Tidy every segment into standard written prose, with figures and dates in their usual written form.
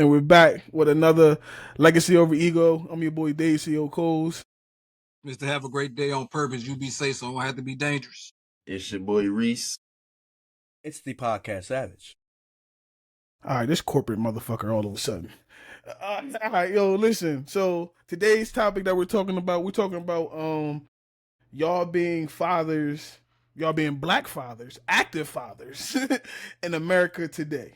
And we're back with another Legacy Over Ego. I'm your boy Dave C.O. Coles. Mr. Have a great day on purpose. You be safe, so I don't have to be dangerous. It's your boy Reese. It's the Podcast Savage. All right, this corporate motherfucker all of a sudden. All right, yo, listen. So today's topic that we're talking about y'all being fathers, y'all being black fathers, active fathers in America today.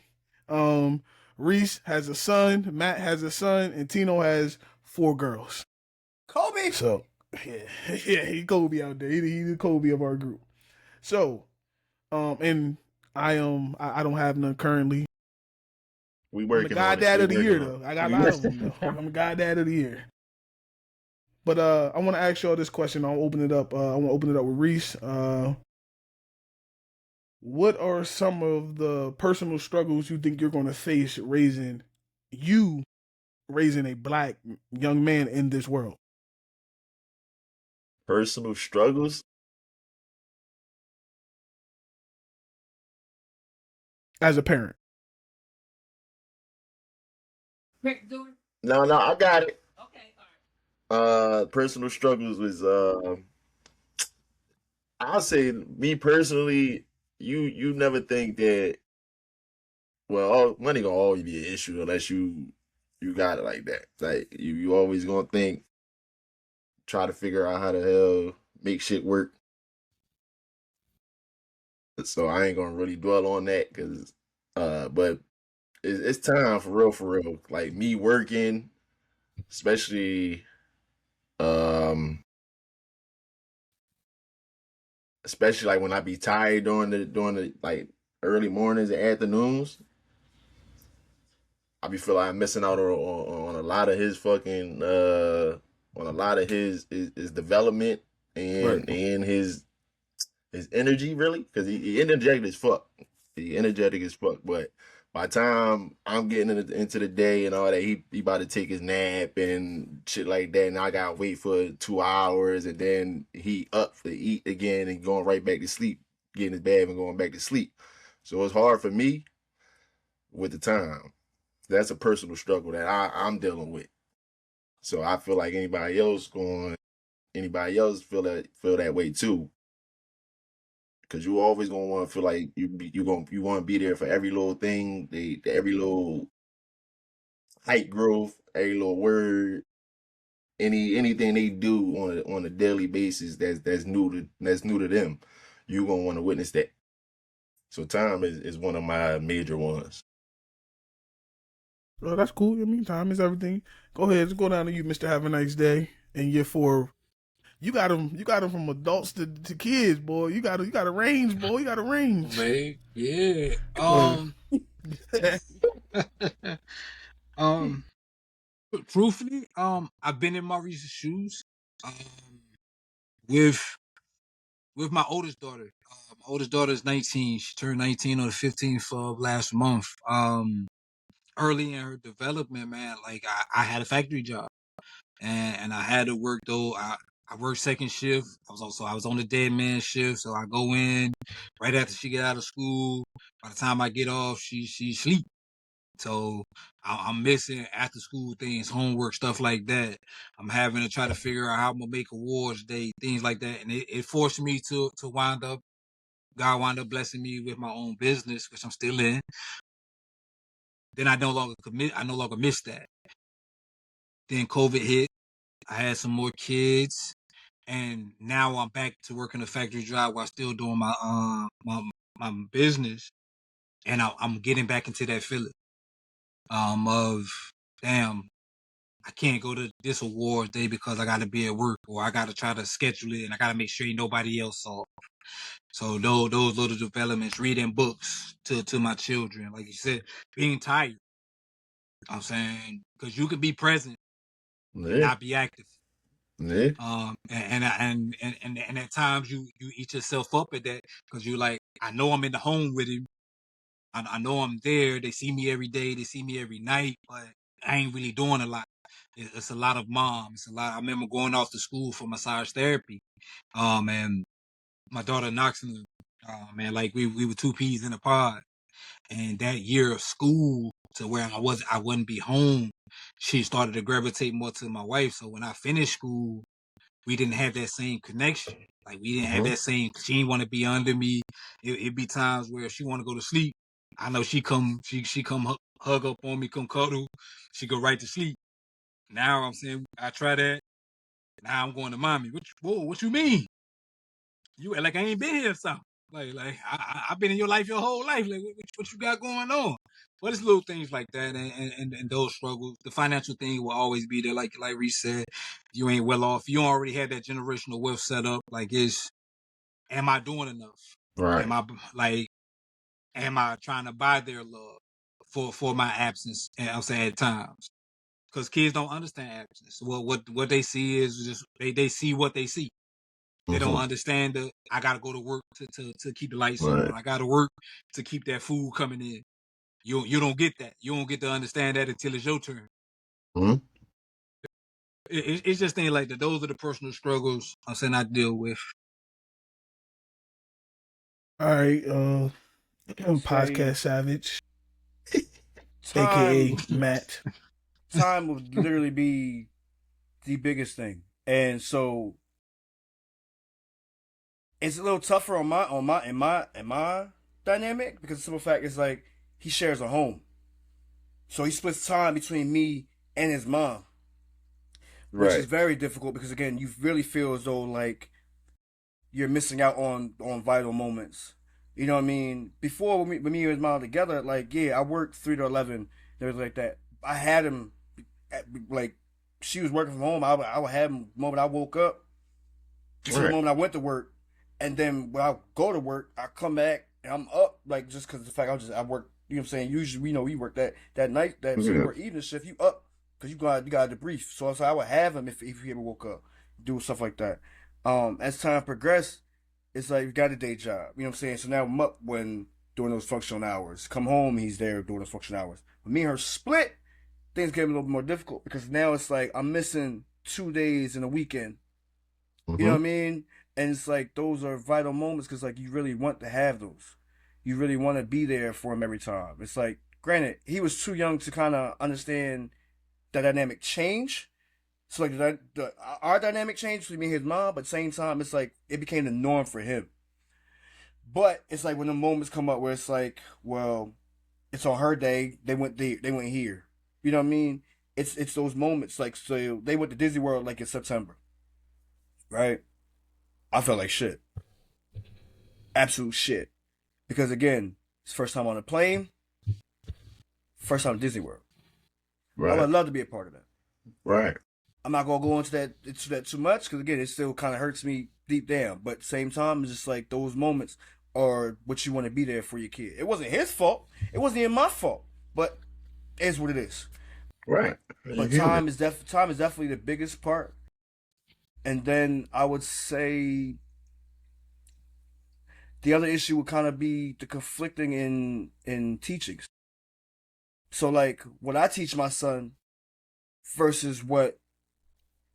Reese has a son, Matt has a son, and Tino has 4 girls. Kobe! So, yeah, he Kobe out there. He the Kobe of our group. So, and I don't have none currently. We I'm working the God on Dad it. of the year though. I got a lot of them though. I'm the God Dad of the year. But I want to ask y'all this question. I'll open it up. I want to open it up with Reese. What are some of the personal struggles you think you're going to face raising a black young man in this world? Personal struggles? As a parent. No, I got it. Okay, all right. Personal struggles was I'll say me personally, you never think that money gonna always be an issue unless you got it like that. Like you always gonna try to figure out how the hell make shit work. So I ain't gonna really dwell on that because but it's time for real. Like me working, especially um especially like when I be tired during the like early mornings and afternoons. I be feel like I'm missing out on a lot of his fucking on a lot of his development and Right. and his energy really because he energetic as fuck. He energetic as fuck, but by the time I'm getting into the day and all that, he about to take his nap and shit like that, and I gotta wait for 2 hours, and then he up to eat again and going right back to sleep, getting his bed and going back to sleep. So it's hard for me with the time. That's a personal struggle that I'm dealing with. So I feel like anybody else feel that way too. Cause you always gonna want to feel like you want to be there for every little thing, every little height growth, every little word, anything they do on a daily basis that's new to them. You gonna want to witness that. So time is one of my major ones. Well, that's cool. I mean, time is everything. Go ahead, let's go down to you, Mr. Have a Nice Day. And year 4, you got them from adults to kids, boy. You got a range, boy. You got a range. Man, yeah. Truthfully, I've been in Maurice's shoes. With my oldest daughter. My oldest daughter is 19. She turned 19 on the 15th of last month. Early in her development, man, like I had a factory job, and I had to work though. I worked second shift. I was on the dead man shift, so I go in right after she get out of school. By the time I get off, she sleep. So I'm missing after school things, homework, stuff like that. I'm having to try to figure out how I'm gonna make awards day, things like that, and it forced me to wind up. God wound up blessing me with my own business, which I'm still in. Then I no longer miss that. Then COVID hit. I had some more kids, and now I'm back to working a factory job while still doing my business, and I'm getting back into that feeling of damn, I can't go to this awards day because I got to be at work, or I got to try to schedule it, and I got to make sure ain't nobody else saw. So those little developments, reading books to my children, like you said, being tired. I'm saying because you can be present and Yeah. not be active. Yeah. And at times you eat yourself up at that because you're like, I know I'm in the home with him. I know I'm there. They see me every day. They see me every night, but I ain't really doing a lot. It's a lot of mom. It's a lot. I remember going off to school for massage therapy. And my daughter Knoxon, man, like we were 2 peas in a pod. And that year of school, to where I wouldn't be home. She started to gravitate more to my wife. So when I finished school, we didn't have that same connection. Like we didn't have that same. She didn't want to be under me. It'd be times where she want to go to sleep. I know she come hug up on me, come cuddle. She go right to sleep. Now I'm saying I try that. Now I'm going to mommy. What you mean? You act like I ain't been here or something. Like I've been in your life your whole life. Like what you got going on? But it's little things like that and those struggles. The financial thing will always be there. Like Reese said, you ain't well off. You already had that generational wealth set up. Like am I doing enough? Right. Am I trying to buy their love for my absence? And I'm saying at times. Because kids don't understand absence. Well, what they see is just they see what they see. They don't understand that I gotta go to work to keep the lights on. I gotta work to keep that food coming in. You don't get that. You don't get to understand that until it's your turn. Mm-hmm. It's just things like that. Those are the personal struggles I'm saying I deal with. All right, podcast Say savage, time aka Matt. time would literally be the biggest thing. And so it's a little tougher in my dynamic because the simple fact is like he shares a home. So he splits time between me and his mom. Which is very difficult because again, you really feel as though like you're missing out on vital moments. You know what I mean? Before when me and his mom together, like yeah, I worked 3 to 11, things like that. I had him like she was working from home. I would have him the moment I woke up to the moment I went to work, and then when I go to work, I come back and I'm up like just because the fact I work. You know what I'm saying? Usually we know we work that night so you work evening shift. You up because you got to debrief. So I would have him if he ever woke up, do stuff like that. As time progressed, it's like you got a day job. You know what I'm saying? So now I'm up when during those functional hours. Come home, he's there during those functional hours. When me and her split, things get a little bit more difficult because now it's like I'm missing 2 days in a weekend. You know what I mean? And it's like those are vital moments because like you really want to have those. You really want to be there for him every time. It's like, granted, he was too young to kind of understand the dynamic change. So like our dynamic changed between me and his mom, but at the same time, it's like it became the norm for him. But it's like when the moments come up where it's like, well, it's on her day. They went here. You know what I mean? It's those moments like so they went to Disney World like in September, right? I felt like shit, absolute shit, because again, it's first time on a plane, first time at Disney World. I would love to be a part of that. Right. I'm not gonna go into that too much because again, it still kind of hurts me deep down. But at the same time, it's just like those moments are what you want to be there for your kid. It wasn't his fault. It wasn't even my fault. But it's what it is. Right. But time is definitely the biggest part. And then I would say the other issue would kind of be the conflicting in teachings. So like what I teach my son versus what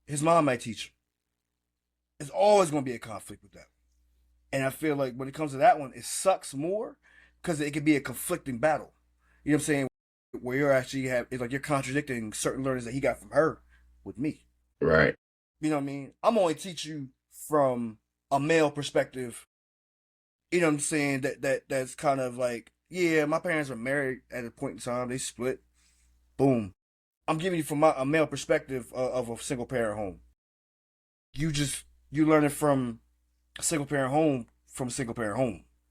his mom might teach him. There's always going to be a conflict with that. And I feel like when it comes to that one, it sucks more because it can be a conflicting battle. You know what I'm saying? Where you're actually it's like you're contradicting certain learnings that he got from her with me. Right. You know what I mean? I'm only teach you from a male perspective. You know what I'm saying? That's kind of like, yeah, my parents were married at a point in time. They split. Boom. I'm giving you from a male perspective of a single parent home. You learn it from a single parent home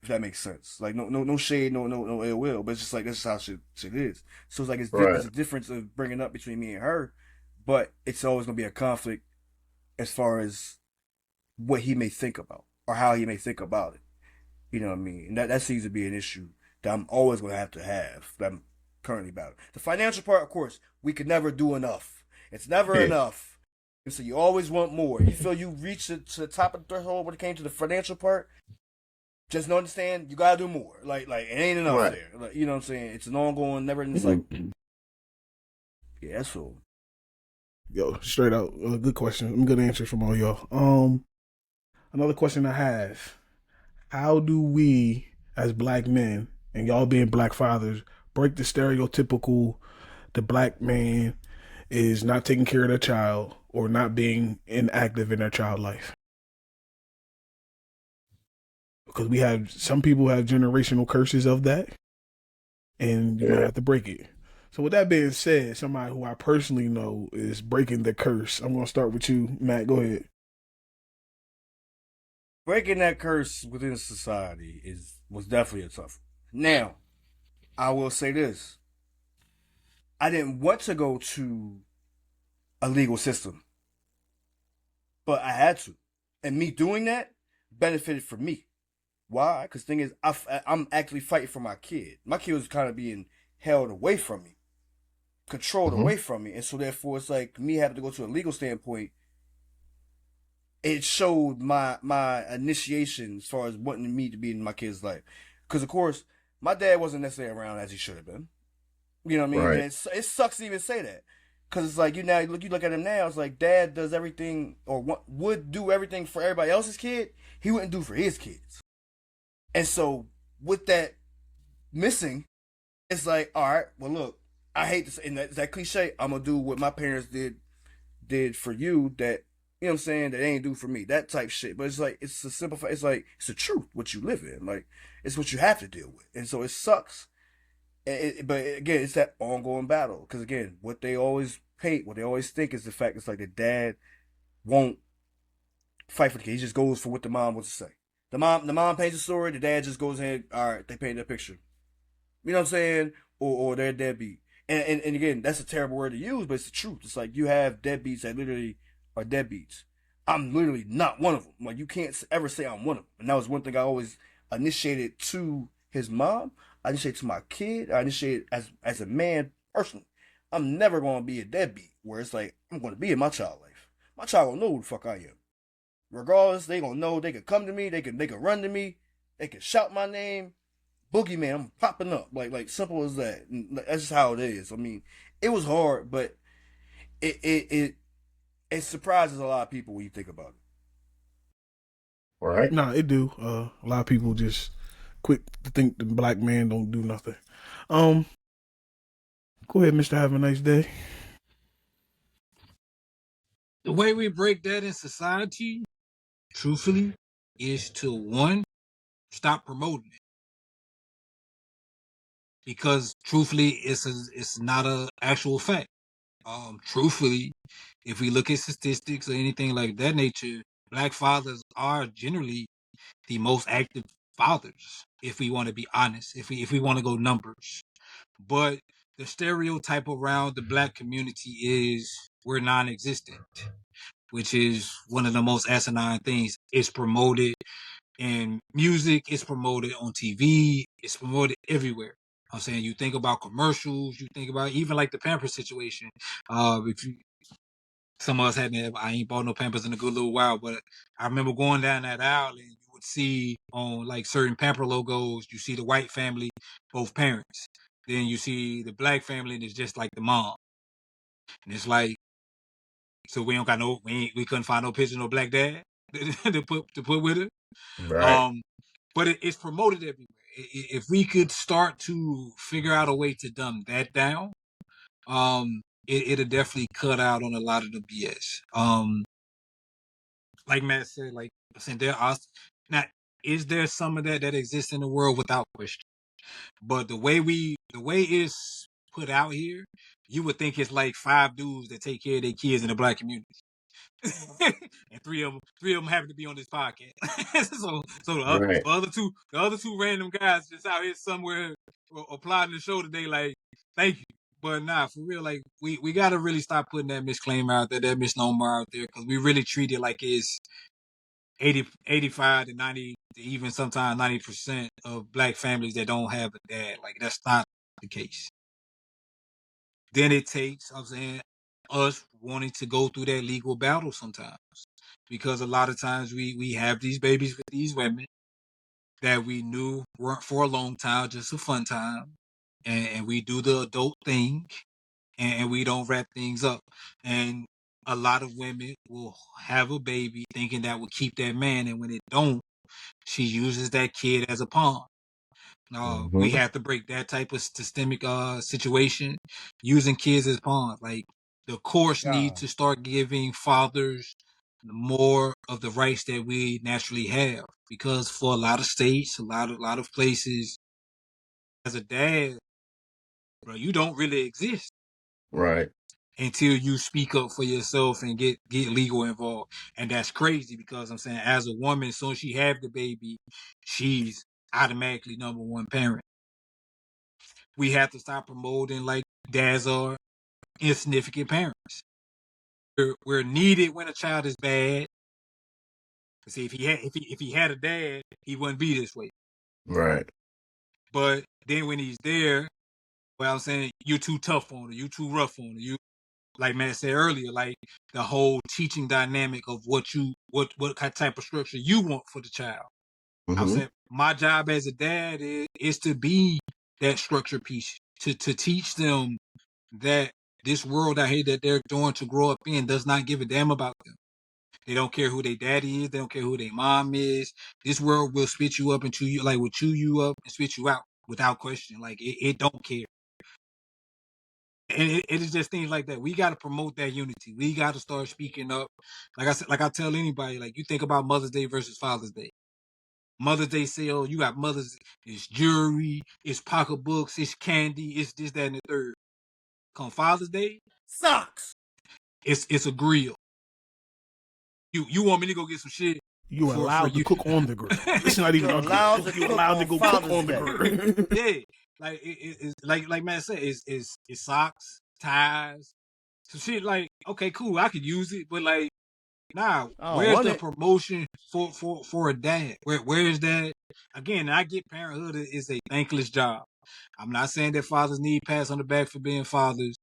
if that makes sense. Like no shade, no ill will, but it's just like that's just how shit is. So it's like it's a difference of bringing up between me and her, but it's always gonna be a conflict as far as what he may think about or how he may think about it. You know what I mean? And that seems to be an issue that I'm always gonna have that I'm currently battling. The financial part, of course, we could never do enough. It's never enough. So you always want more. You feel you reach to the top of the threshold when it came to the financial part. Just understand you gotta do more. Like it ain't enough there. Like, you know what I'm saying? It's an ongoing, never-ending cycle. Yeah, that's all. Yo, straight out, good question. Good answers from all y'all. Another question I have: how do we, as black men, and y'all being black fathers, break the stereotypical the black man is not taking care of their child or not being inactive in their child life. Because we have some people have generational curses of that, and you might Yeah. have to break it. So with that being said, somebody who I personally know is breaking the curse. I'm gonna start with you, Matt. Go ahead. Breaking that curse within society was definitely a tough one. Now, I will say this. I didn't want to go to a legal system, but I had to. And me doing that benefited for me. Why? Because the thing is, I'm actually fighting for my kid. My kid was kind of being held away from me, controlled Mm-hmm. away from me. And so therefore, it's like me having to go to a legal standpoint. It showed my initiation as far as wanting me to be in my kid's life. Because, of course, my dad wasn't necessarily around as he should have been. You know what I mean? Right. And it sucks to even say that. Because it's like, you look at him now, it's like dad does everything or would do everything for everybody else's kid. He wouldn't do for his kids. And so with that missing, it's like, all right, well, look, I hate to say, and that cliche, I'm going to do what my parents did for you that, you know what I'm saying, that they ain't do for me. That type shit. But it's like, it's a simple fact. It's like, it's the truth, what you live in. Like, it's what you have to deal with. And so it sucks. But again, it's that ongoing battle. Because again, what they always paint, what they always think is the fact it's like the dad won't fight for the kid. He just goes for what the mom wants to say. The mom paints a story, the dad just goes ahead, all right, they paint that picture. You know what I'm saying? Or they're deadbeat. And again, that's a terrible word to use, but it's the truth. It's like you have deadbeats that literally are deadbeats. I'm literally not one of them. Like, you can't ever say I'm one of them. And that was one thing I always initiated to his mom. I initiated to my kid. I initiated as a man personally. I'm never going to be a deadbeat where it's like, I'm going to be in my child life. My child will know who the fuck I am. Regardless, they going to know. They can come to me. They can run to me. They can shout my name. Boogeyman, I'm popping up. Like simple as that. And that's just how it is. I mean, it was hard, but it surprises a lot of people when you think about it. Right. Nah, it do. A lot of people just quick to think the black man don't do nothing. Um, Go ahead, Mister. Have a nice day. The way we break that in society, truthfully, is to one, stop promoting it. Because truthfully, it's not a actual fact. Truthfully, if we look at statistics or anything like that nature, black fathers are generally the most active fathers, if we want to be honest, if we want to go numbers. But the stereotype around the black community is we're non-existent, which is one of the most asinine things. It's promoted in music, it's promoted on TV, it's promoted everywhere. I'm saying, you think about commercials, you think about even like the Pampers situation. If you, some of us hadn't, I ain't bought no Pampers in a good little while, but I remember going down that aisle and you would see on like certain Pamper logos, you see the white family, both parents. Then you see the black family and it's just like the mom. And it's like, so we don't got no, we couldn't find no picture of no black dad to put with it. Right. But it's promoted everywhere. If we could start to figure out a way to dumb that down, it'll definitely cut out on a lot of the BS. Like Matt said, like I said, there are now. Is there some of that exists in the world without question? But the way it's put out here, you would think it's like 5 dudes that take care of their kids in the black community. And three of them happen to be on this podcast. so Right. the other two random guys just out here somewhere applauding the show today, like, thank you. But nah, for real, like we gotta really stop putting that misclaimer out there, that misnomer out there, because we really treat it like it's 85 to 90, to even sometimes 90% of black families that don't have a dad. Like, that's not the case. Then it takes, I'm saying, us wanting to go through that legal battle sometimes. Because a lot of times we have these babies with these women that we knew weren't for a long time, just a fun time. And we do the adult thing and we don't wrap things up. And a lot of women will have a baby thinking that will keep that man. And when it don't, she uses that kid as a pawn. We have to break that type of systemic situation using kids as pawns. Like the courts need to start giving fathers more of the rights that we naturally have, because for a lot of states, a lot of places, as a dad, bro, you don't really exist Right. until you speak up for yourself and get legal involved. And that's crazy, because I'm saying, as a woman, as soon as she have the baby, she's automatically number one parent. We have to stop promoting like dads are insignificant parents. We're needed when a child is bad. See, if he had a dad, he wouldn't be this way. Right. But then when he's there, well, I'm saying, you're too tough on her, you too rough on her. You, like Matt said earlier, like the whole teaching dynamic of what type of structure you want for the child. I'm saying my job as a dad is to be that structure piece, to teach them that this world out here that they're going to grow up in does not give a damn about them. They don't care who their daddy is. They don't care who their mom is. This world will spit you up and chew you, like will chew you up and spit you out without question. Like it don't care. And it is just things like that. We got to promote that unity. We got to start speaking up. Like I said, like I tell anybody, like you think about Mother's Day versus Father's Day. Mother's Day sale, you got Mother's, it's jewelry, it's pocketbooks, it's candy, it's this, that, and the third. Come Father's Day, socks. It's a grill. You want me to go get some shit? You allowed to cook on the grill. It's not even You're allowed to you cook allowed to on go cook Father's on the Day. grill. Yeah, like it's like man said, it's socks, ties, some shit. Like, okay, cool, I could use it, but like, nah, I don't where's want the it. promotion for a dad? Where is that? Again, I get parenthood is a thankless job. I'm not saying that fathers need pats on the back for being fathers,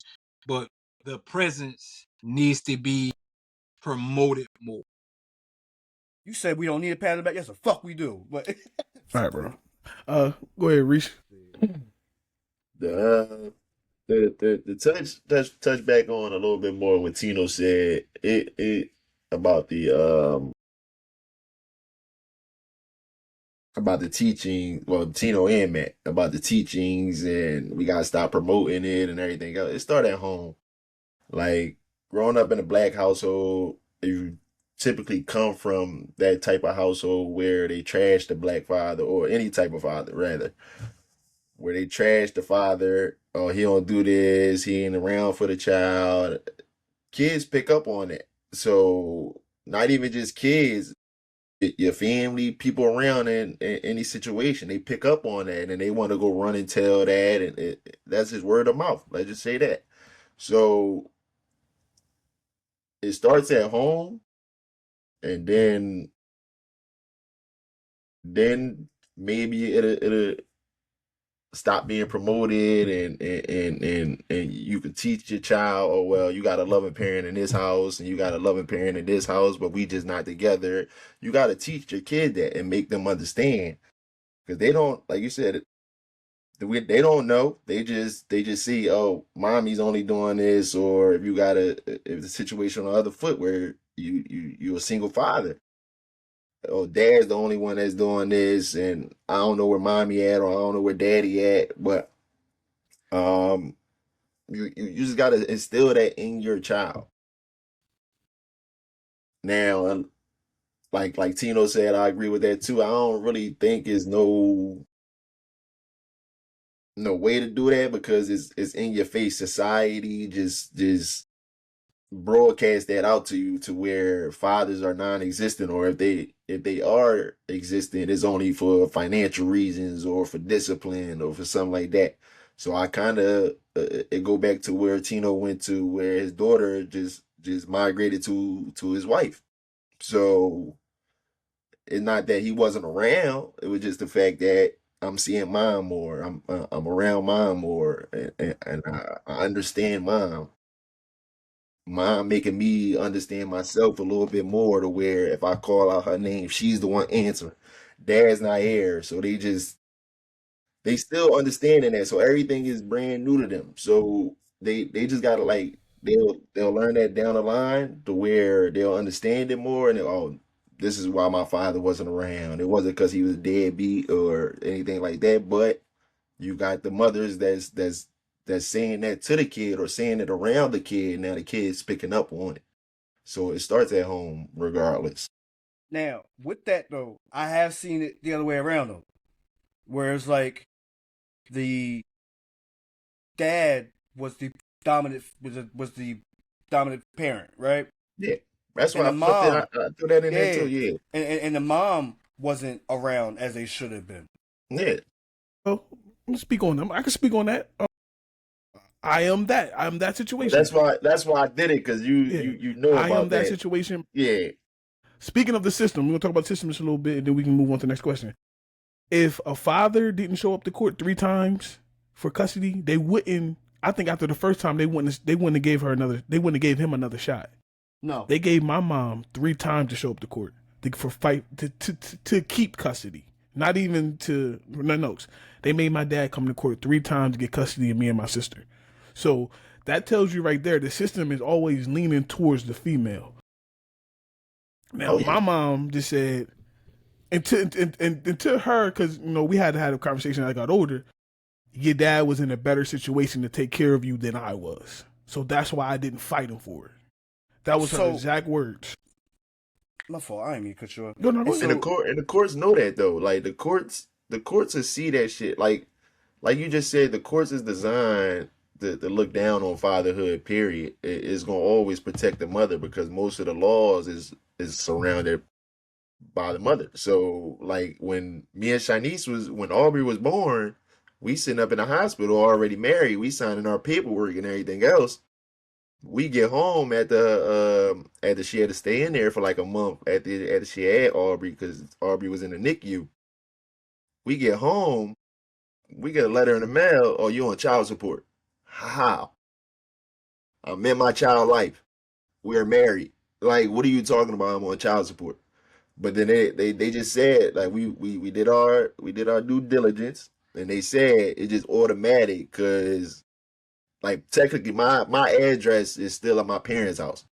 but the presence needs to be promoted more. You said we don't need a pat on the back. Yes, the fuck we do. But All right, bro. Go ahead, Reese. The touch back on a little bit more what Tino said. It about the teaching. Well, Tino and Matt about the teachings, and we gotta stop promoting it and everything else. It started at home. Like growing up in a black household, you typically come from that type of household where they trash the black father, or any type of father rather, where they trash the father. Oh, he don't do this. He ain't around for the child. Kids pick up on it. So not even just kids, your family, people around in any situation, they pick up on that and they want to go run and tell that, and that's just word of mouth. Let's just say that. So it starts at home, and then maybe it'll stop being promoted, and you can teach your child, oh well, you got a loving parent in this house and you got a loving parent in this house, but we just not together. You got to teach your kid that and make them understand, because they don't, like you said, they don't know. They just see, oh, mommy's only doing this, or if the situation on the other foot where you're a single father, oh, dad's the only one that's doing this, and I don't know where mommy at, or I don't know where daddy at. But you just gotta instill that in your child. Now, like Tino said, I agree with that too. I don't really think there's no way to do that, because it's in your face. Society just broadcast that out to you, to where fathers are non-existent, or if they are existent, it's only for financial reasons or for discipline or for something like that. So I kind of it go back to where Tino went to, where his daughter just migrated to his wife. So it's not that he wasn't around, it was just the fact that I'm seeing mom more, I'm around mom more, and I understand mom making me understand myself a little bit more, to where if I call out her name, she's the one answering. Dad's not here, so they still understanding that. So everything is brand new to them. So they just gotta, like, they'll learn that down the line, to where they'll understand it more, and oh, this is why my father wasn't around. It wasn't because he was deadbeat or anything like that. But you got the mothers that's saying that to the kid or saying it around the kid. Now the kid's picking up on it. So it starts at home, regardless. Now, with that though, I have seen it the other way around though, where it's like the dad was the dominant parent, right? Yeah, that's And why the mom, I threw that in there yeah, too. Yeah, and the mom wasn't around as they should have been. yeah. Oh, let me speak on them. I can speak on that. I am that. I'm that situation. That's why I did it, because you know about I am that that. situation. Yeah. Speaking of the system, we're gonna talk about systems a little bit, and then we can move on to the next question. If a father didn't show up to court 3 times for custody, they wouldn't. I think after the first time, they wouldn't have gave her another. They wouldn't have gave him another shot. No, They gave my mom 3 times to show up to court to keep custody. Not even to no notes. They made my dad come to court 3 times to get custody of me and my sister. So that tells you right there, the system is always leaning towards the female. Now, my mom just said, and to her, because we had to have a conversation as I got older. Your dad was in a better situation to take care of you than I was, so that's why I didn't fight him for it. That was her exact words. My fault. I didn't mean to cut you off. No, And the courts know that though. Like the courts will see that shit. Like you just said, the courts is designed to look down on fatherhood. Period. It's gonna always protect the mother, because most of the laws is surrounded by the mother. So like when me and when Aubrey was born, we sitting up in the hospital already married. We signing our paperwork and everything else. We get home after she had to stay in there for like a month after she had Aubrey, because Aubrey was in the NICU. We get home, we get a letter in the mail. Oh, you on child support? How? I'm in my child life. We are married. Like, what are you talking about? I'm on child support. But then they just said, like, we did our due diligence, and they said it's just automatic, because like technically my address is still at my parents' house.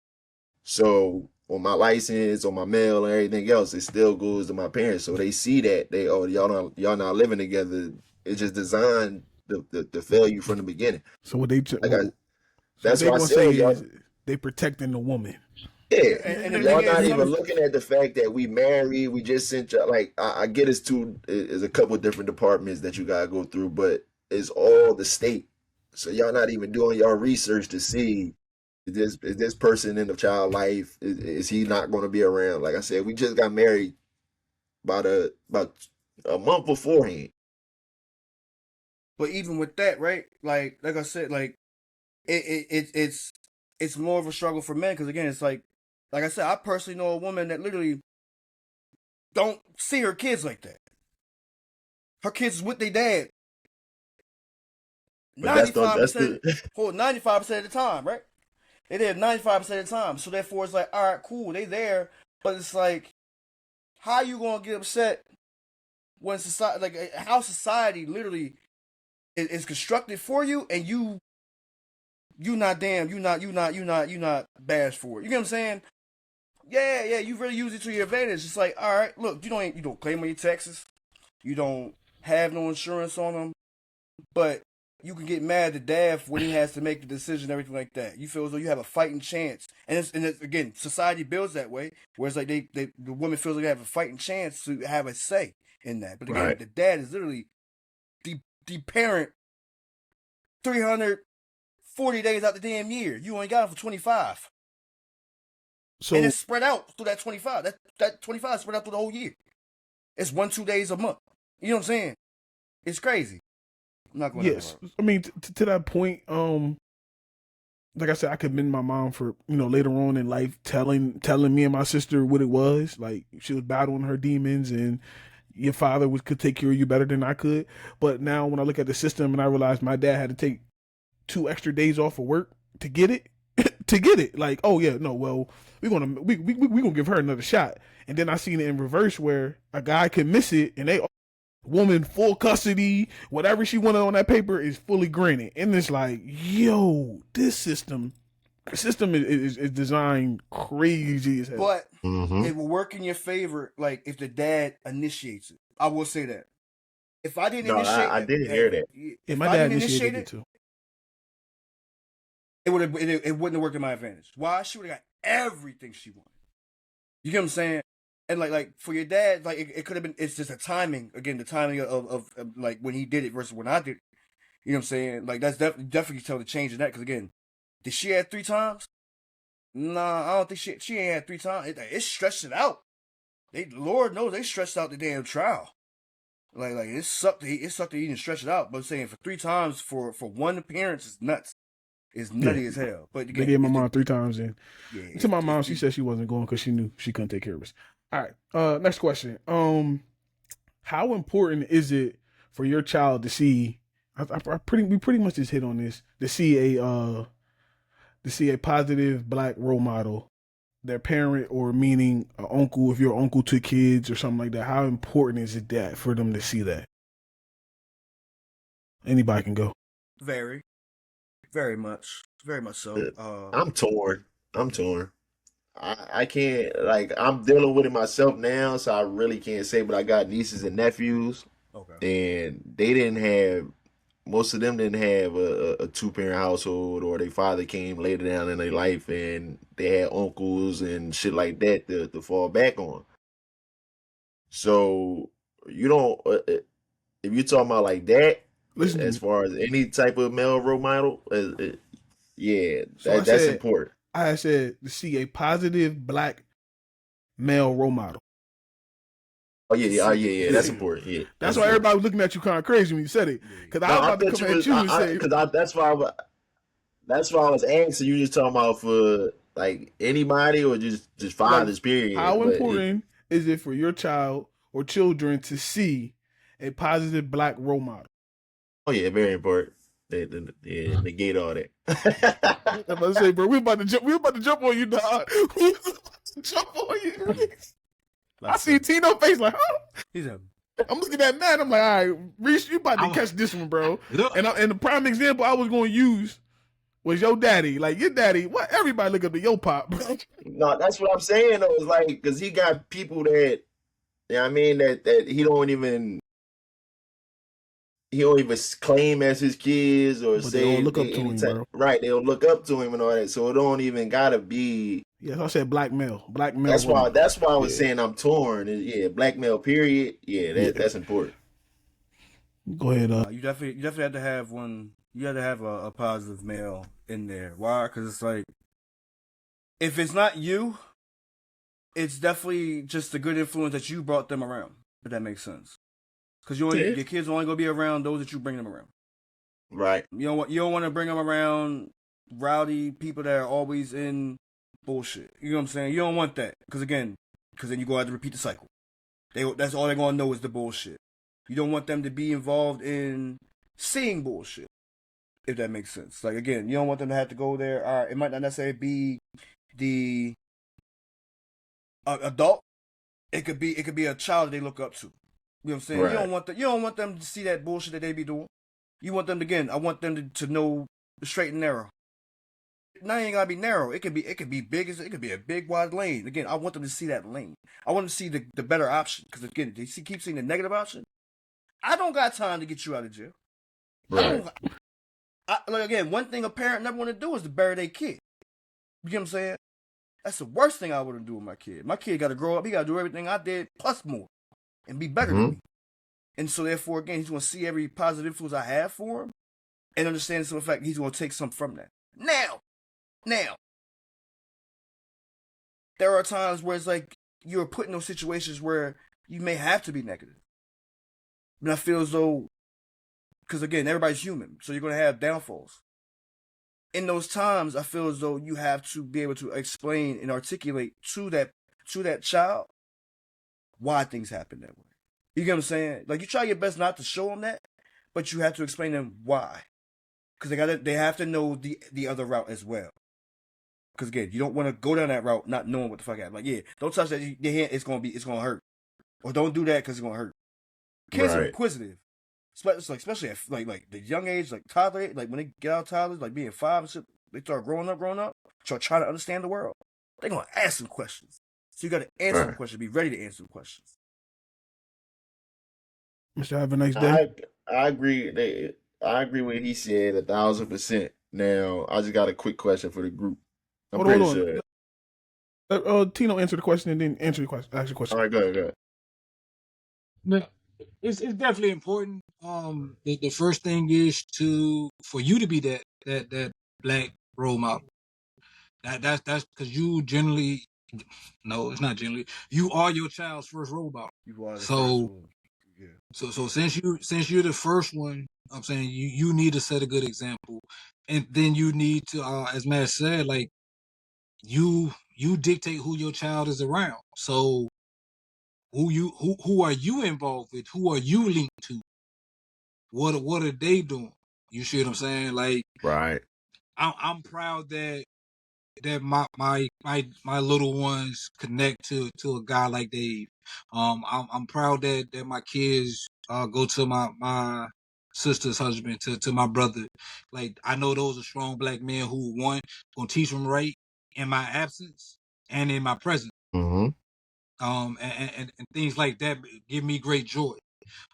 So on my license, on my mail, and everything else, it still goes to my parents. So they see that y'all not living together. It's just designed to fail you from the beginning. So what they that's what why I gonna say say is they protecting the woman. Yeah, and y'all not even looking at the fact that we married. We just sent y'all. Like I get it's a couple different departments that you gotta go through, but it's all the state. So y'all not even doing your research to see, is this person in the child life, is he not going to be around? Like I said, we just got married about a month beforehand. But even with that, right? Like I said, like it's more of a struggle for men, because again, it's like I said, I personally know a woman that literally don't see her kids like that. Her kids is with their dad 95% 95% of the time, right? They there 95% of the time. So therefore, it's like, all right, cool, they there, but it's like, how you gonna get upset when society, like how society literally is constructed for you, and you not bashed for it. You get what I'm saying? Yeah, you really use it to your advantage. It's like, all right, look, you don't claim on your taxes, you don't have no insurance on them, but you can get mad at dad when he has to make the decision, everything like that. You feel as though you have a fighting chance, and it's again, society builds that way, whereas like the woman feels like they have a fighting chance to have a say in that. But again, the dad is literally the parent 340 days out the damn year. You only got him for 25. So, and it's spread out through that 25. That 25 is spread out through the whole year. It's 1-2 days a month. You know what I'm saying? It's crazy. I'm not going. Yes, I mean to that point. Like I said, I commend my mom for later on in life telling me and my sister what it was. Like she was battling her demons, and your father could take care of you better than I could. But now when I look at the system and I realize my dad had to take 2 extra days off of work to get it, like, oh yeah, no, well, we gonna give her another shot. And then I seen it in reverse where a guy can miss it and they woman full custody, whatever she wanted on that paper is fully granted. And it's like, yo, this system The system is designed crazy as hell. But Mm-hmm. it will work in your favor, like if the dad initiates it. I will say that. If I didn't No, initiate, I did hear that. Yeah, if my I dad didn't initiated initiate it too. it wouldn't have worked in my advantage. Why? She would have got everything she wanted. You get what I'm saying? And like for your dad, like it could have been. It's just a timing. Again, the timing of like when he did it versus when I did it. You know what I'm saying? Like that's definitely tell the change in that. Because again, did she have 3 times? Nah, I don't think she ain't had 3 times. It stretched it out. Lord knows they stretched out the damn trial. Like it sucked. It sucked to even stretch it out. But I'm saying for 3 times for one appearance is nuts. It's nutty as hell. But again, They gave my mom 3 times in. Yeah. To my mom, she said she wasn't going because she knew she couldn't take care of us. All right. Next question. How important is it for your child to see? We pretty much just hit on this. To see a positive black role model, their parent or meaning an uncle, if you're uncle to kids or something like that. How important is it that for them to see that? Anybody can go. Very, very much so. I'm torn. I can't, like, I'm dealing with it myself now, so I really can't say, but I got nieces and nephews, Okay. and most of them didn't have a 2-parent household, or their father came later down in their life, and they had uncles and shit like that to fall back on. So, you don't, if you're talking about like that, Listen to as me. far as any type of male role model, yeah, So that's important. I said to see a positive black male role model. Oh yeah, that's important. Yeah, That's why everybody was looking at you kind of crazy when you said it. Because I was about to come at you and say, because that's why I was asking you. Just talking about for like anybody or just fathers, period. How important is it for your child or children to see a positive black role model? Oh yeah, very important. Yeah, negate all that. I'm about to say, bro, we about to jump on you, dog. We about to jump on you. I see Tino face like, huh? He's a. I'm looking at Matt. I'm like, all right, Reese, you about to catch this one, bro. And the prime example I was going to use was your daddy. Like your daddy, what? Everybody look up to your pop, bro. No, that's what I'm saying though. It's like because he got people that, I mean, that he don't even claim as his kids or But say they all look up to him, bro. Right, they'll look up to him and all that. So it don't even gotta be. Yeah, I said black male. That's why I was saying I'm torn. Yeah, black male. Period. Yeah, that's important. Go ahead. You definitely have to have one. You have to have a positive male in there. Why? Because it's like, if it's not you, it's definitely just the good influence that you brought them around. If that makes sense. Because your kids are only gonna be around those that you bring them around. Right. You don't want to bring them around rowdy people that are always in bullshit. You know what I'm saying? You don't want that. Because then you go out to repeat the cycle. That's all they're gonna know is the bullshit. You don't want them to be involved in seeing bullshit. If that makes sense. Like again, you don't want them to have to go there. All right, it might not necessarily be the adult. It could be a child they look up to. You know what I'm saying? Right. You don't want them to see that bullshit that they be doing. You want them to, I want them to know the straight and narrow. Now it ain't gotta be narrow. It could be big. It could be a big wide lane. Again, I want them to see that lane. I want them to see the better option. Because again, they keep seeing the negative option. I don't got time to get you out of jail. Right. Like again, one thing a parent never want to do is to bury their kid. You get what I'm saying? That's the worst thing I want to do with my kid. My kid got to grow up. He got to do everything I did plus more, and be better than me. And so therefore, again, he's going to see every positive influence I have for him, and understand some fact he's going to take some from that. Now, there are times where it's like you're put in those situations where you may have to be negative. And I feel as though, because again, everybody's human, so you're going to have downfalls. In those times, I feel as though you have to be able to explain and articulate to that child why things happen that way. You get what I'm saying? Like, you try your best not to show them that, but you have to explain them why. Because they have to know the other route as well. Because again, you don't want to go down that route not knowing what the fuck happened. Like, yeah, don't touch that. Your hand, it's gonna hurt. Or don't do that because it's gonna hurt. Kids are inquisitive, especially at like the young age, like toddler, like when they get out of toddlers, like being 5 and shit. they start growing up, trying to understand the world, they're gonna ask some questions. So you got to answer the question, be ready to answer the questions. Mr. Have a nice day. I agree. I agree with he said 1,000%. Now, I just got a quick question for the group. I'm Hold pretty on. sure. Tino, answer the question and then answer your question. Ask your question. All right, go ahead. Now, it's definitely important. The first thing is for you to be that black role model. That's because you generally, no, it's not generally. You are your child's first role model. You are the So first one. Yeah. So since you're the first one, I'm saying you need to set a good example, and then you need to, as Matt said, like you dictate who your child is around. So who are you involved with? Who are you linked to? What are they doing? You see what I'm saying? Like Right. I'm proud that my little ones connect to a guy like Dave. I'm proud that my kids go to my sister's husband, to my brother. Like I know those are strong black men who gonna teach them right in my absence and in my presence. Mm-hmm. And things like that give me great joy.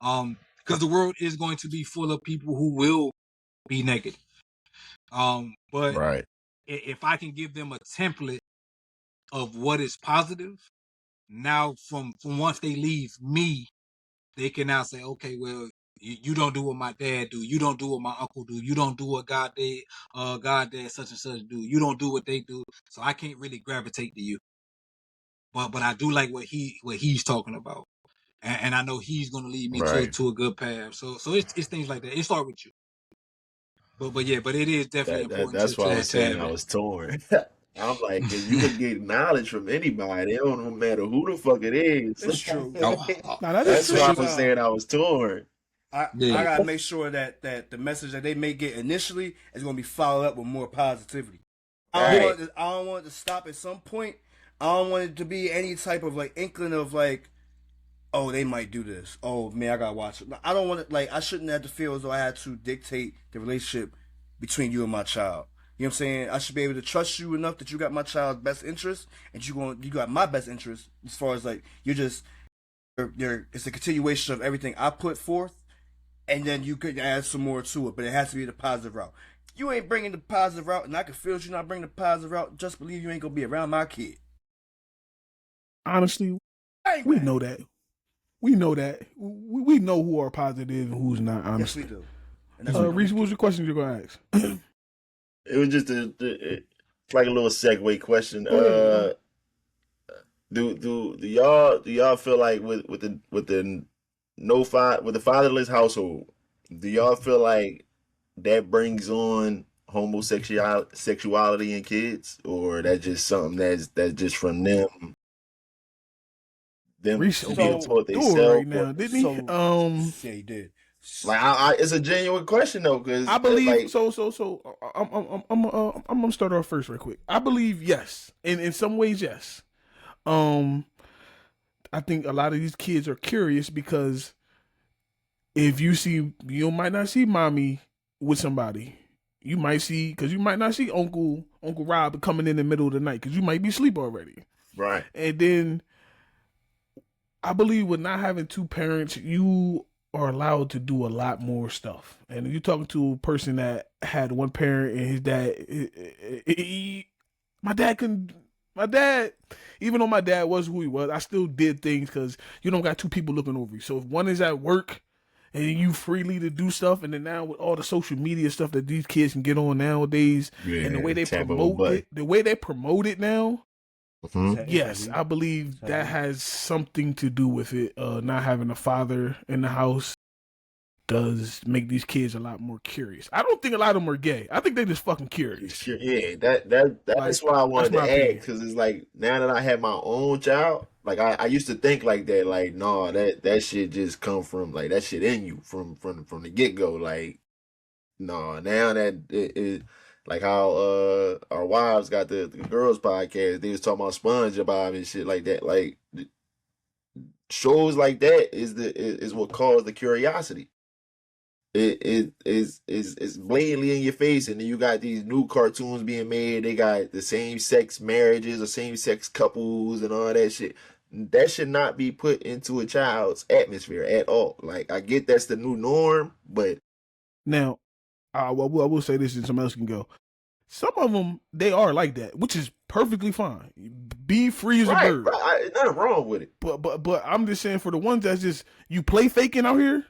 Because the world is going to be full of people who will be negative. But Right. if I can give them a template of what is positive, now from once they leave me, they can now say, okay, well, you don't do what my dad do, you don't do what my uncle do, you don't do what God dad such and such do, you don't do what they do, so I can't really gravitate to you. But I do like what he's talking about, and I know he's gonna lead me Right. to a good path. So it's things like that. It starts with you. But it is definitely important That's why I was to saying have I that. was torn. I'm like, cause you could get knowledge from anybody. It don't no matter who the fuck it is. It's true. Now that is That's true. why I was saying I was torn. I Yeah. gotta make sure that the message that they may get initially is gonna be followed up with more positivity. I don't want it to stop at some point. I don't want it to be any type of like inkling of like, oh, they might do this. Oh man, I gotta watch it. I don't want it, like, I shouldn't have to feel as though I had to dictate the relationship between you and my child. You know what I'm saying? I should be able to trust you enough that you got my child's best interest and you got my best interest, as far as like you're it's a continuation of everything I put forth, and then you could add some more to it, but it has to be the positive route. You ain't bringing the positive route, and I can feel you not bringing the positive route. Just believe you ain't gonna be around my kid. Honestly, we know that. We know that. We know who are positive and who's not. Honestly, yes, we do. And that's what Reese, what was your question you're gonna ask? It was just it's like a little segue question. Do y'all feel like with the fatherless household, do y'all feel like that brings on sexuality in kids, or that's just something that's just from them Reese being taught they right themselves? now, didn't he? Yeah, he did. Like it's a genuine question though, because I believe like, so. I'm gonna start off first, real quick. I believe yes, in some ways yes. I think a lot of these kids are curious because if you might not see mommy with somebody. You might see, because you might not see Uncle Rob coming in the middle of the night because you might be asleep already. right. And then I believe with not having two parents, you are allowed to do a lot more stuff. And if you're talking to a person that had one parent and his dad, my dad, even though my dad was who he was, I still did things because you don't got two people looking over you. So if one is at work and you freely to do stuff, and then now with all the social media stuff that these kids can get on nowadays, and the way they promote it now, yes, I believe that has something to do with it. Not having a father in the house does make these kids a lot more curious. I don't think a lot of them are gay. I think they're just fucking curious. Yeah, that's why I wanted to ask, because it's like now that I have my own child, like I used to think like that, like no, that shit just come from like that shit in you from the get go, like no, now that it like how our wives got the girls podcast, they was talking about SpongeBob and shit like that, like shows like that is what caused the curiosity. it is blatantly in your face, and then you got these new cartoons being made. They got the same sex marriages or same sex couples and all that shit. That should not be put into a child's atmosphere at all. Like, I get that's the new norm, but Now, I will say this, and someone else can go. Some of them, they are like that, which is perfectly fine. Be free as a right, bird. nothing wrong with it. But I'm just saying, for the ones that's just you play faking out here,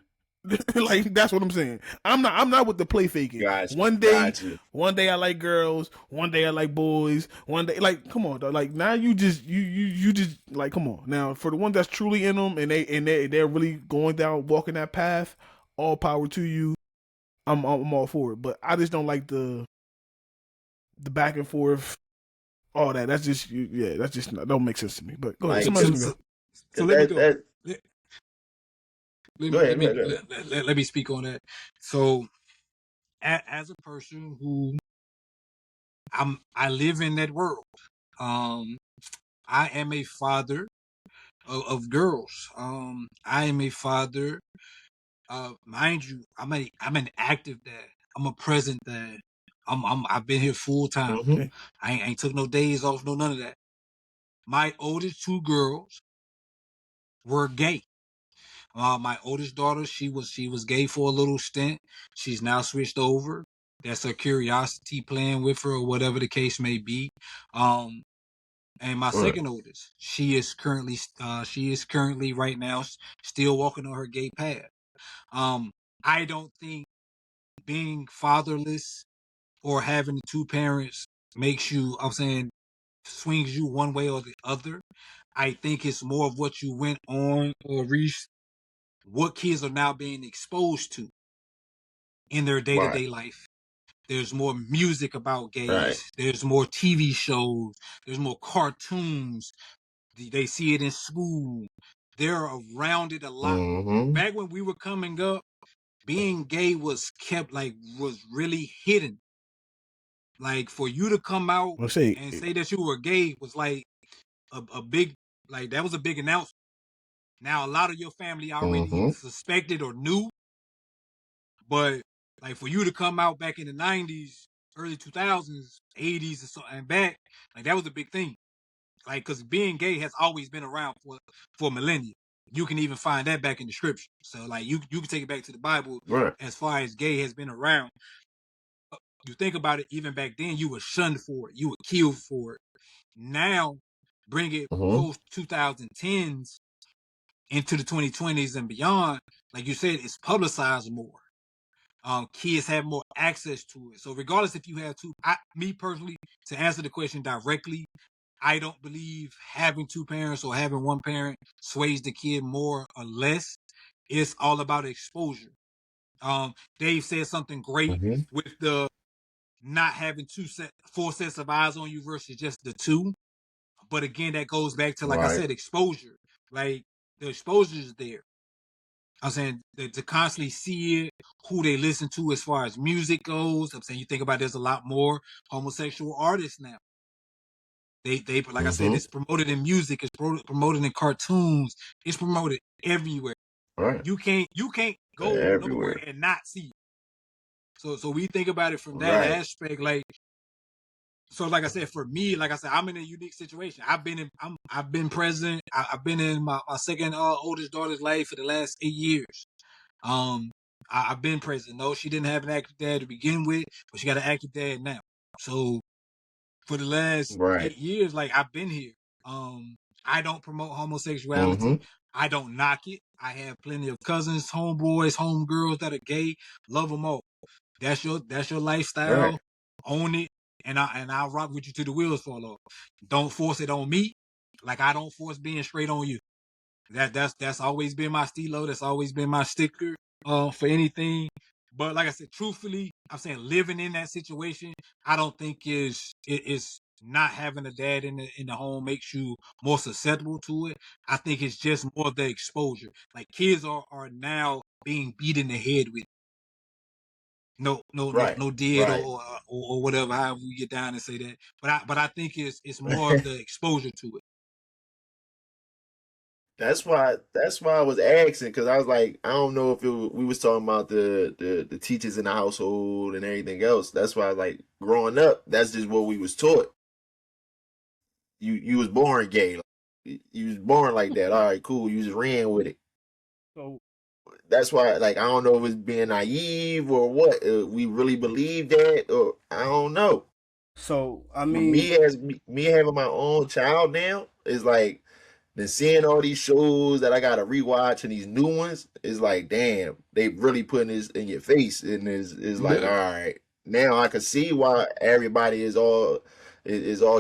like, that's what I'm saying. I'm not with the play faking. Gotcha, One gotcha. day I like girls, one day I like boys, one day, like, come on, dog. Like, now you just like, come on. Now, for the ones that's truly in them and they're really going down, walking that path, all power to you. I'm all for it. But I just don't like the back and forth, all that. That's just, yeah, that's just don't make sense to me. But go ahead, Like, somebody else can go. So let me go. that, Let go me ahead, let go me ahead. let me speak on that. So, as a person who I live in that world. I am a father of girls. I am a father. Mind you, I'm an active dad. I'm a present dad. I've been here full time. Mm-hmm. Okay. I ain't took no days off, no none of that. My oldest two girls were gay. My oldest daughter, she was gay for a little stint. She's now switched over. That's her curiosity playing with her, or whatever the case may be. And my Right. second oldest, she is currently right now still walking on her gay path. I don't think being fatherless or having two parents makes you, I'm saying, swings you one way or the other. I think it's more of what you went on or reached, what kids are now being exposed to in their day to Right. day life. There's more music about Right. gays. There's more TV shows. There's more cartoons. They see it in school. They're around it a lot more. Mm-hmm. Back when we were coming up, being gay was really hidden. Like, for you to come out Let's say, and say that you were gay was like a big, like, that was a big announcement. Now, a lot of your family already Mm-hmm. either suspected or knew, but like, for you to come out back in the 90s, early 2000s, 80s, and so and back, like, that was a big thing. Like, because being gay has always been around for millennia. You can even find that back in the scripture. So, like, you can take it back to the Bible. Right. As far as gay has been around, you think about it, even back then, you were shunned for it. You were killed for it. Now, bring it Mm-hmm. post 2010s into the 2020s and beyond. Like you said, it's publicized more. Kids have more access to it. So regardless if you have two, me personally, to answer the question directly, I don't believe having two parents or having one parent sways the kid more or less. It's all about exposure. Dave said something great Mm-hmm. with the not having four sets of eyes on you versus just the two. But again, that goes back to, like I Right. said, exposure. Like, the exposure is there. I'm saying that to constantly see it, who they listen to as far as music goes. I'm saying, you think about, there's a lot more homosexual artists now. They like I said, Mm-hmm. it's promoted in music, it's promoted in cartoons, it's promoted everywhere. Right. You can't go nowhere Everywhere. and not see it. So we think about it from that Right. aspect, like, so like I said, for me, like I said, I'm in a unique situation. I've been present. I've been in my second oldest daughter's life for the last 8 years. Um, I've been present. No, she didn't have an active dad to begin with, but she got an active dad now. So for the last Right. 8 years, like, I've been here. I don't promote Mm-hmm. homosexuality. I don't knock it. I have plenty of cousins, homeboys, homegirls that are gay. Love them all. That's your Right. lifestyle. Own it, and I'll rock with you till the wheels fall off. Don't force it on me, like I don't force being straight on you. That's always been my stilo. That's always been my sticker. For anything. But like I said, truthfully, I'm saying, living in that situation, I don't think is not having a dad in the home makes you more susceptible to it. I think it's just more of the exposure. Like, kids are now being beat in the head with no no no Right. no did Right. or whatever, however we get down and say that. But I think it's more of the exposure to it. That's why I was asking, because I was like, I don't know if we was talking about the teachers in the household and everything else. That's why, like, growing up, that's just what we was taught. You was born gay. Like, you was born like that. All right, cool. You just ran with it. So That's why, like, I don't know if it's being naive or what. We really believe that, or I don't know. I But mean, me having my own child now is like, then seeing all these shows that I gotta rewatch and these new ones is like, damn, they really putting this in your face, and is like, all Yeah. right, now I can see why everybody is all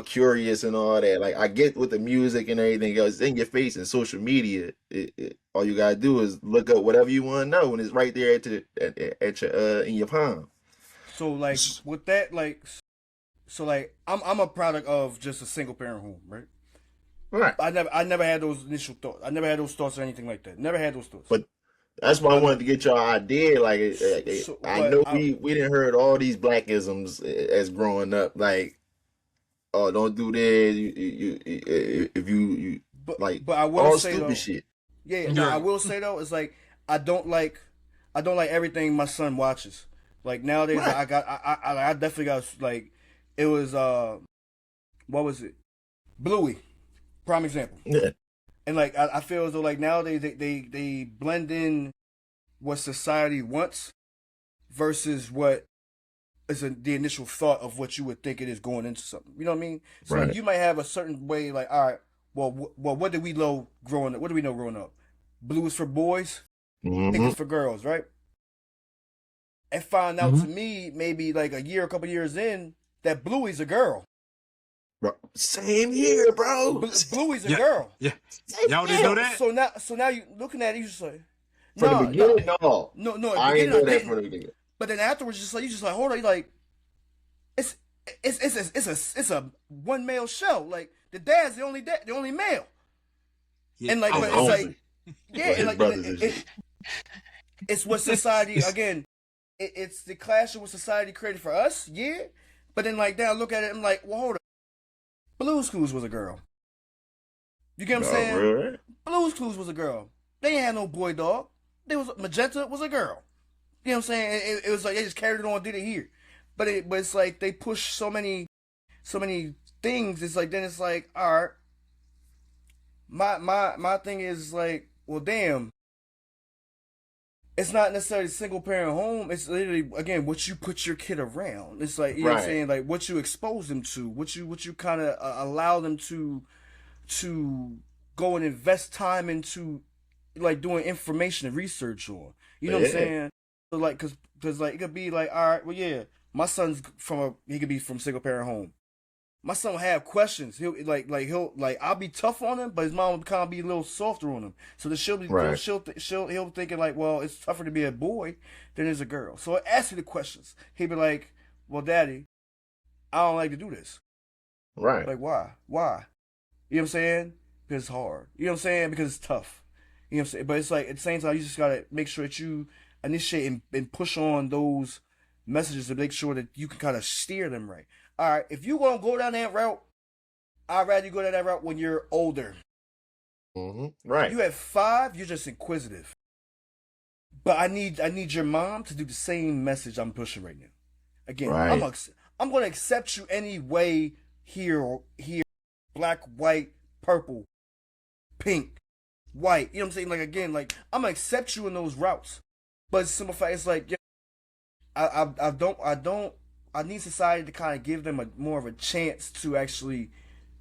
curious and all that. Like, I get with the music and everything else, it's in your face, and social media. All you gotta do is look up whatever you want to know, and it's right there at your in your palm. so like with that, like, so like I'm a product of just a single parent home, right? Right. I never had those initial thoughts. I never had those thoughts or anything like that. Never had those thoughts. But that's why I But wanted to get your idea. Like, I but know we didn't heard all these blackisms as growing up. Like, oh, don't do this. If you like but I will all say stupid though, shit. yeah, no, I Right. will say though, it's like I don't like I don't like everything my son watches. Like nowadays, Right. I definitely got like it was what was it? Bluey, prime example. Yeah. And like I feel as though like nowadays they blend in what society wants versus what is the initial thought of what you would think it is going into something. You know what I mean? So like Right. you might have a certain way, like, all right, well, what did we know growing up? What do we know growing up? Blue is for boys, pink Mm-hmm. is for girls, right? And find out Mm-hmm. to me maybe like a couple years in that Bluey's a girl. Same here, bro. Bluey's a Yeah. girl. Yeah. Same Y'all didn't here. know that? So now you looking at it, you just like, From the no, no, beginning, no. no. At the I ain't beginning know I that didn't. from the beginning. But then afterwards, you just like, hold on, you like, it's it's a one male show. Like the dad's the only male, Yeah. and like, I but was it's only. like, yeah, But and his like brothers and shit. it's what society again. It's the clash of what society created for us, yeah. But then like now I look at it, I'm like, well, hold on, Blue's Clues was a girl. You get what I'm Oh, saying? really? Blue's Clues was a girl. They ain't had no boy dog. They was Magenta was a girl. You know what I'm saying? It was like they just carried it on, did it here. But it's like they push so many things. It's like then it's like, all right. My thing is like, well, damn. It's not necessarily single parent home. It's literally again what you put your kid around. It's like you know what I'm Right. saying, like what you expose them to, what you kind of allow them to go and invest time into, like doing information and research on. You know what I'm Yeah. saying? So like, cause like it could be like, all right, well yeah, my son's he could be from single parent home. My son will have questions. He'll I'll be tough on him, but his mom will kind of be a little softer on him. So that Right. he'll thinking like, well, it's tougher to be a boy than it is a girl. So I ask you the questions. He'll be like, well, daddy, I don't like to do this. Right. Like why? Why? You know what I'm saying? Because it's hard. You know what I'm saying? Because it's tough. You know what I'm saying? But it's like at the same time, you just gotta make sure that you initiate and push on those messages to make sure that you can kind of steer them right. All right, if you gonna go down that route, I'd rather you go down that route when you're older. Mm-hmm. Right. You have 5, you're just inquisitive. But I need your mom to do the same message I'm pushing right now. Again, Right. I'm gonna accept you any way here, black, white, purple, pink, white. You know what I'm saying? Like again, like I'm gonna accept you in those routes. But it's simple fact, it's like, yeah, I need society to kind of give them more of a chance to actually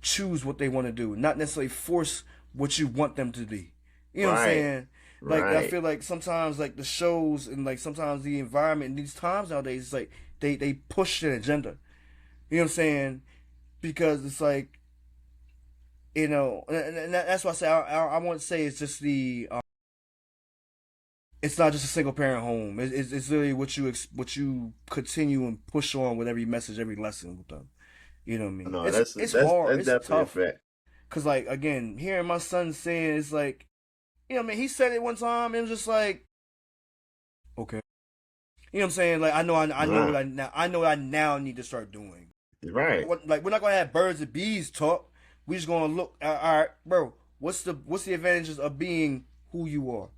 choose what they want to do, not necessarily force what you want them to be. You know what I'm Right. saying? Like I Right. feel like sometimes like the shows and like sometimes the environment in these times nowadays, it's like they push an agenda. You know what I'm saying? Because it's like, you know, and that's why I say I want to say it's just it's not just a single parent home. It's really what you continue and push on with every message, every lesson with them. You know what I mean? No, It's hard. that's It's definitely a tough. fact. Cause like again, hearing my son saying it's like, you know what I mean? He said it one time. And it was just like, okay. You know what I'm saying? Like I know what I now need to start doing. Right. Like we're not gonna have birds and bees talk. We just gonna look. All right, bro. what's the advantages of being who you are?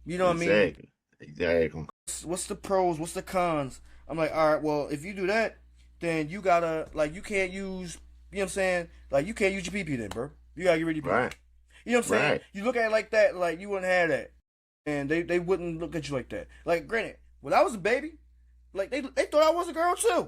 You know what I mean? Exactly. What's the pros? What's the cons? I'm like, all right, well, if you do that, then you gotta, like, you can't use, you know what I'm saying? Like, you can't use your PP then, bro. You gotta get rid of your PP. Right. You know what I'm saying? Right. You look at it like that, like, you wouldn't have that. And they wouldn't look at you like that. Like, granted, when I was a baby, like, they thought I was a girl, too. You know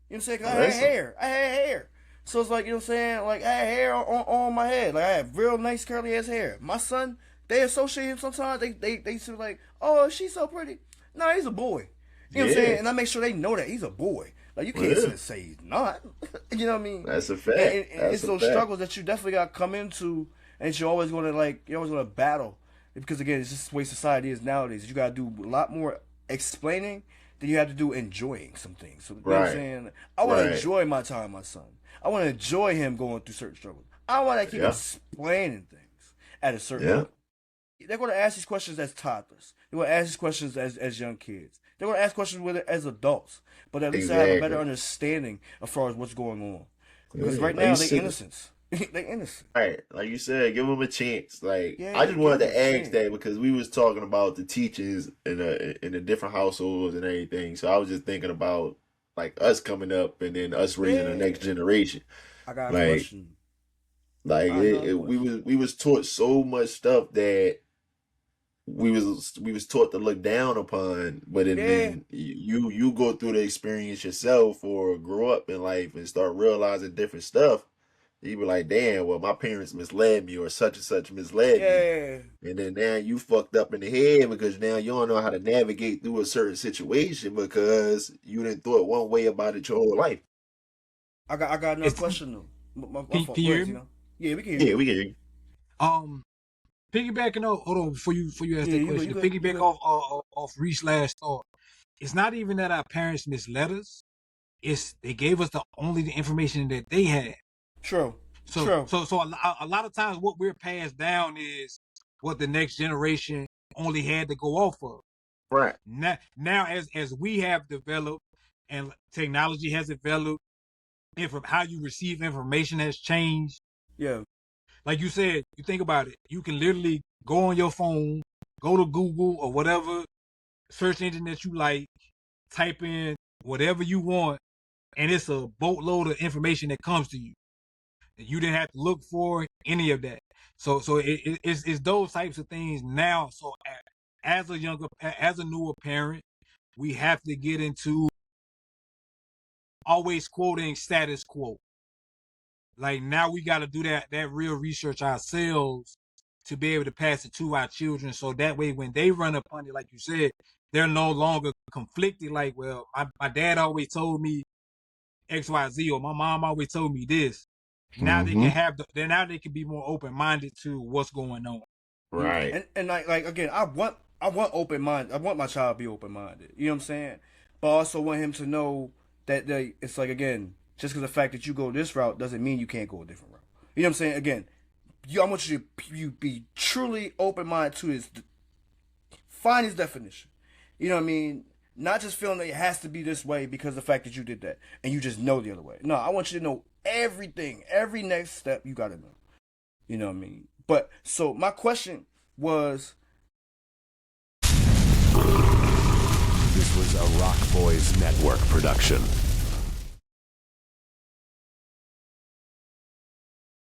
what I'm saying? 'Cause I had hair. So it's like, you know what I'm saying? Like, I had hair on my head. Like, I had real nice curly ass hair. My son, they associate him sometimes. They say, like, oh, she's so pretty. No, he's a boy. You know what I'm saying? And I make sure they know that he's a boy. Like, you can't say he's not. You know what I mean? That's a fact. And it's those struggles that you definitely got to come into, and you're always going to battle. Because, again, it's just the way society is nowadays. You got to do a lot more explaining than you have to do enjoying some things. So, you know what I'm saying? I want to enjoy my time with my son. I want to enjoy him going through certain struggles. I want to keep explaining things at a certain level. They're going to ask these questions as toddlers. They're going to ask these questions as young kids. They're going to ask questions with it as adults. But at least I have a better understanding as far as what's going on. Because right now, they're innocent. They're innocent. Right. Like you said, give them a chance. Like, I just wanted to ask that because we was talking about the teachers in the different households and everything. So I was just thinking about, like, us coming up and then us raising the next generation. I got a question. Like, we was taught so much stuff that we was taught to look down upon, but then you go through the experience yourself or grow up in life and start realizing different stuff. You be like, damn, well, my parents misled me or such and such misled me. And then now you fucked up in the head because now you don't know how to navigate through a certain situation because you didn't thought one way about it your whole life. I got another question though. Can you hear me? Yeah, we can hear you. Yeah, we can hear you. Piggybacking off, hold on, before you ask that question, piggyback off Reese last thought. It's not even that our parents misled us. It's they gave us only the information that they had. True. So a lot of times what we're passed down is what the next generation only had to go off of. Right. Now as we have developed and technology has developed, and from how you receive information has changed. Yeah. Like you said, you think about it. You can literally go on your phone, go to Google or whatever search engine that you like, type in whatever you want, and it's a boatload of information that comes to you. You didn't have to look for any of that. So it's those types of things now. So as a newer parent, we have to get into always quoting status quo. Like now we got to do that real research ourselves to be able to pass it to our children. So that way, when they run upon it, like you said, they're no longer conflicted. Like, well, my dad always told me X, Y, Z, or my mom always told me this. Now they can be more open minded to what's going on. Right. And like again, I want open mind. I want my child to be open minded. You know what I'm saying? But I also want him to know that it's like, again, just because the fact that you go this route doesn't mean you can't go a different route. You know what I'm saying? Again, I want you to be truly open minded to find his definition. You know what I mean? Not just feeling that it has to be this way because of the fact that you did that and you just know the other way. No, I want you to know everything, every next step you got to know. You know what I mean? But so my question was, this was a Rock Boys Network production.